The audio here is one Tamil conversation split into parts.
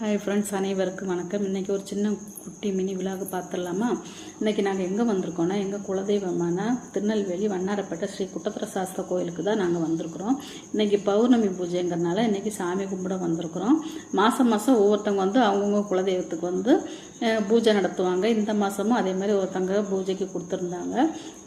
ஹாய் ஃப்ரெண்ட்ஸ், அனைவருக்கும் வணக்கம். இன்றைக்கி ஒரு சின்ன குட்டி மினி விழாக பார்த்துடலாமா? இன்றைக்கி நாங்கள் எங்கே வந்திருக்கோன்னா, எங்கள் குலதெய்வமான திருநெல்வேலி வண்ணாரப்பேட்டை ஸ்ரீ குட்டத்திர சாஸ்திர கோயிலுக்கு தான் நாங்கள் வந்திருக்கிறோம். இன்றைக்கி பௌர்ணமி பூஜைங்கிறதுனால இன்றைக்கி சாமி கும்பிட வந்திருக்கிறோம். மாதம் ஒவ்வொருத்தவங்க வந்து அவங்கவுங்க குலதெய்வத்துக்கு வந்து பூஜை நடத்துவாங்க. இந்த மாதமும் அதே மாதிரி ஒருத்தங்க பூஜைக்கு கொடுத்துருந்தாங்க.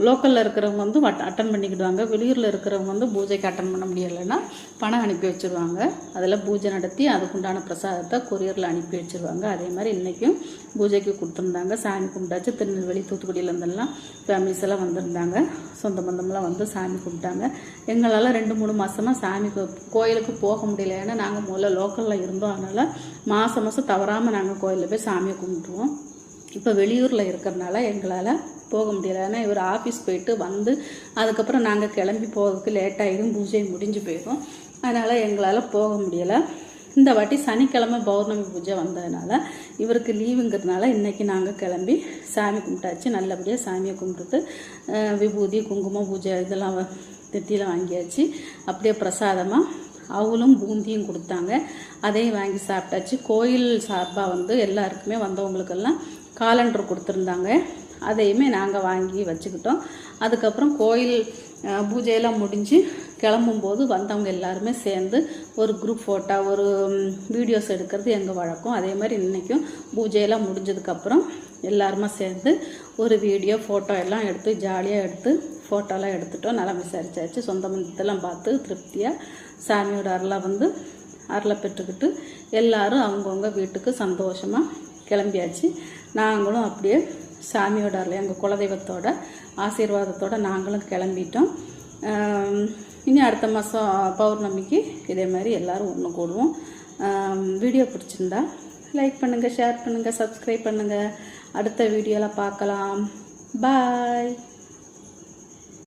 லோக்கலில் இருக்கிறவங்க வந்து அட்டன் பண்ணிக்கிடுவாங்க. வெளியூரில் இருக்கிறவங்க வந்து பூஜைக்கு அட்டன் பண்ண முடியலைன்னா பணம் அனுப்பி வச்சுருவாங்க. அதில் பூஜை நடத்தி அதுக்குண்டான பிரசாதத்தை கொரியரில் அனுப்பி வச்சுருவாங்க. அதே மாதிரி இன்றைக்கும் பூஜைக்கு கொடுத்துருந்தாங்க. சாமி கும்பிட்டாச்சு. திருநெல்வேலி தூத்துக்குடியிலேருந்தெல்லாம் ஃபேமிலிஸ் எல்லாம் வந்திருந்தாங்க. சொந்த பந்தமெல்லாம் வந்து சாமி கும்பிட்டாங்க. எங்களால் 2-3 மாதமாக சாமி கோயிலுக்கு போக முடியல. ஏன்னா நாங்கள் முதல்ல லோக்கலில் இருந்தோம். அதனால் மாதம் தவறாமல் நாங்கள் கோயிலில் போய் சாமியை கும்பிட்டுருவோம். இப்போ வெளியூரில் இருக்கிறதுனால எங்களால் போக முடியலை. ஏன்னா இவர் ஆஃபீஸ் போயிட்டு வந்து அதுக்கப்புறம் நாங்கள் கிளம்பி போகிறதுக்கு லேட்டாகிடும், பூஜை முடிஞ்சு போயிடும். அதனால் எங்களால் போக முடியலை. இந்த வாட்டி சனிக்கிழமை பௌர்ணமி பூஜை வந்ததுனால இவருக்கு லீவுங்கிறதுனால இன்றைக்கி நாங்கள் கிளம்பி சாமி கும்பிட்டாச்சு. நல்லபடியாக சாமியை கும்பிட்டுட்டு விபூதி குங்குமம் பூஜை இதெல்லாம் தெத்தியில் வாங்கியாச்சு. அப்படியே பிரசாதமாக அவளும் பூந்தியும் கொடுத்தாங்க. அதையும் வாங்கி சாப்பிட்டாச்சு. கோயில் சார்பாக வந்து எல்லாருக்குமே வந்தவங்களுக்கெல்லாம் காலண்டர் கொடுத்துருந்தாங்க. அதையுமே நாங்கள் வாங்கி வச்சுக்கிட்டோம். அதுக்கப்புறம் கோயில் பூஜையெல்லாம் முடிஞ்சு கிளம்பும்போது வந்தவங்க எல்லாருமே சேர்ந்து ஒரு குரூப் ஃபோட்டோ ஒரு வீடியோஸ் எடுக்கிறது எங்கள் வழக்கம். அதே மாதிரி இன்றைக்கும் பூஜையெல்லாம் முடிஞ்சதுக்கப்புறம் எல்லாருமே சேர்ந்து ஒரு வீடியோ ஃபோட்டோ எல்லாம் எடுத்து ஜாலியாக எடுத்து ஃபோட்டோலாம் எடுத்துட்டோம். நல்லா விசாரிச்சாச்சு. சொந்த பந்தத்தெல்லாம் பார்த்து திருப்தியாக சாமியோட அருளை பெற்றுக்கிட்டு எல்லாரும் அவங்கவுங்க வீட்டுக்கு சந்தோஷமாக கிளம்பியாச்சு. நாங்களும் அப்படியே சாமியோட அருள் எங்கள் குலதெய்வத்தோட ஆசீர்வாதத்தோடு நாங்களும் கிளம்பிட்டோம். இனி அடுத்த மாதம் பௌர்ணமிக்கு இதே மாதிரி எல்லோரும் ஒன்று கூடுவோம். வீடியோ பிடிச்சிருந்தா லைக் பண்ணுங்கள், ஷேர் பண்ணுங்கள், சப்ஸ்கிரைப் பண்ணுங்கள். அடுத்த வீடியோவில் பார்க்கலாம். பாய்.